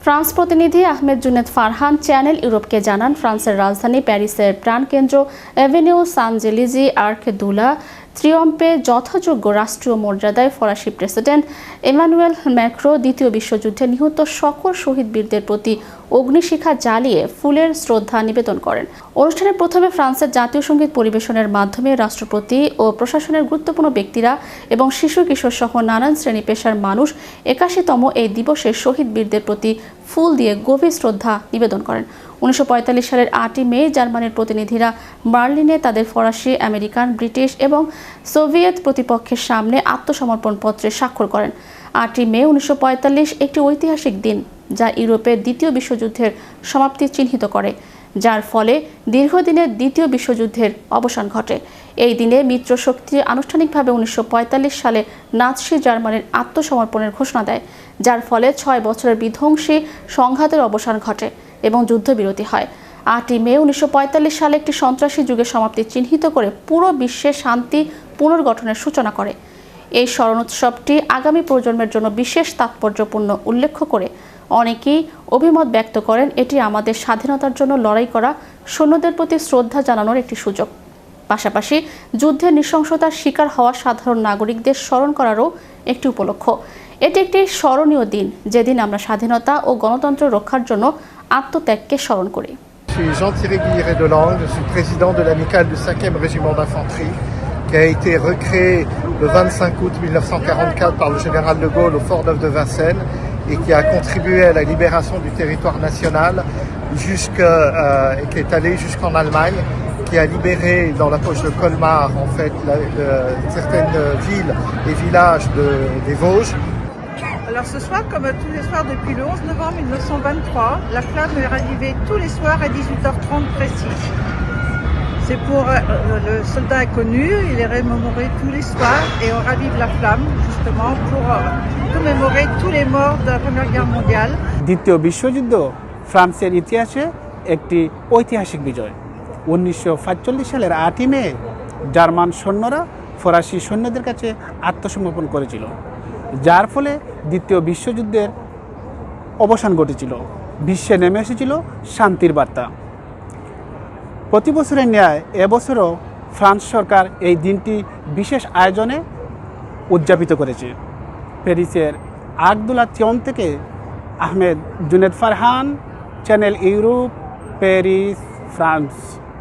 France প্রতিনিধি Ahmed Juned Farhan channel ইউরোপকে জানান, ফ্রান্সের রাজধানী প্যারিসের প্রাণকেন্দ্র এভিনিউ সান-জেলিজি আর্ক দুলা ত্রিয়ম্পে যথাযোগ্য রাষ্ট্রীয় মর্যাদায় ফরাসি প্রেসিডেন্ট এমানুয়েল ম্যাক্রো দ্বিতীয় বিশ্বযুদ্ধে নিহত সকল শহীদ বীরদের প্রতি অগ্নিশিখা জ্বালিয়ে ফুলের শ্রদ্ধা নিবেদন করেন। অনুষ্ঠানে প্রথমে ফ্রান্সের জাতীয় সঙ্গীত পরিবেশনের মাধ্যমে রাষ্ট্রপতি ও প্রশাসনের গুরুত্বপূর্ণ ব্যক্তিরা এবং শিশু কিশোর সহ নানান শ্রেণী পেশার মানুষ ৮১তম এই দিবসে শহীদ বীরদের প্রতি ফুল দিয়ে গভীর শ্রদ্ধা নিবেদন করেন। ১৯৪৫ সালের ৮ই মে জার্মানির প্রতিনিধিরা বার্লিনে তাদের ফরাসি, আমেরিকান, ব্রিটিশ এবং সোভিয়েত প্রতিপক্ষের সামনে আত্মসমর্পণ পত্রে স্বাক্ষর করেন। ৮ই মে ১৯৪৫ একটি ঐতিহাসিক দিন, যা ইউরোপের দ্বিতীয় বিশ্বযুদ্ধের সমাপ্তি চিহ্নিত করে, যার ফলে দীর্ঘদিনের দ্বিতীয় বিশ্বযুদ্ধের অবসান ঘটে। এই দিনে মিত্রশক্তি আনুষ্ঠানিকভাবে ১৯৪৫ সালে নাৎসি জার্মানির আত্মসমর্পণের ঘোষণা দেয়, যার ফলে ৬ বছরের বিধ্বংসী সংঘাতের অবসান ঘটে এবং যুদ্ধবিরতি হয়। ৮ই মে ১৯৪৫ সালে একটি সন্ত্রাসী যুগের সমাপ্তি চিহ্নিত করে পুরো বিশ্বে শান্তি পুনর্গঠনের সূচনা করে। এই স্মরণ উৎসবটি আগামী প্রজন্মের জন্য বিশেষ তাৎপর্যপূর্ণ উল্লেখ করে অনেকেই অভিমত ব্যক্ত করেন, এটি আমাদের স্বাধীনতার জন্য লড়াই করা সৈন্যদের প্রতি শ্রদ্ধা জানানোর একটি সুযোগ, পাশাপাশি যুদ্ধের নৃশংসতার শিকার হওয়া সাধারণ নাগরিকদের স্মরণ করারও একটি উপলক্ষ। এটি একটি স্মরণীয় দিন, যেদিন আমরা স্বাধীনতা ও গণতন্ত্র রক্ষার জন্য আত্মত্যাগকে স্মরণ করি। Je suis Jean-Thierry Guilleré-Delangle, je suis président de l'amicale du 5e régiment d'infanterie qui a été recréé le 25 août 1944 par le général de Gaulle au Fort-Neuf de Vincennes et qui a contribué à la libération du territoire national et qui est allé jusqu'en Allemagne, qui a libéré dans la poche de Colmar en fait certaines villes et villages des Vosges. Alors ce soir, comme tous les soirs depuis le 11 novembre 1923, la flamme est rallumée tous les soirs à 18h30 précis. C'est pour le soldat inconnu, il est remémoré tous les soirs et on ravive la flamme justement pour commémorer tous les morts de la Première Guerre mondiale. দ্বিতীয় বিশ্বযুদ্ধ ফ্রান্সের ইতিহাসে একটি ঐতিহাসিক বিজয়। ১৯৪৫ সালের ৮ই মে German সৈন্যরা ফরাসি সৈন্যদের কাছে আত্মসমর্পণ করেছিল, যার ফলে দ্বিতীয় বিশ্বযুদ্ধের অবসান ঘটেছিল। বিশ্বে নেমে এসেছিল শান্তির বার্তা। প্রতি বছরের ন্যায় এবছরও ফ্রান্স সরকার এই দিনটি বিশেষ আয়োজনে উদযাপিত করেছে। প্যারিসের আর্ক দু লা ত্রিয়ম্প থেকে Ahmed Juned Farhan, channel Europe, Paris, France.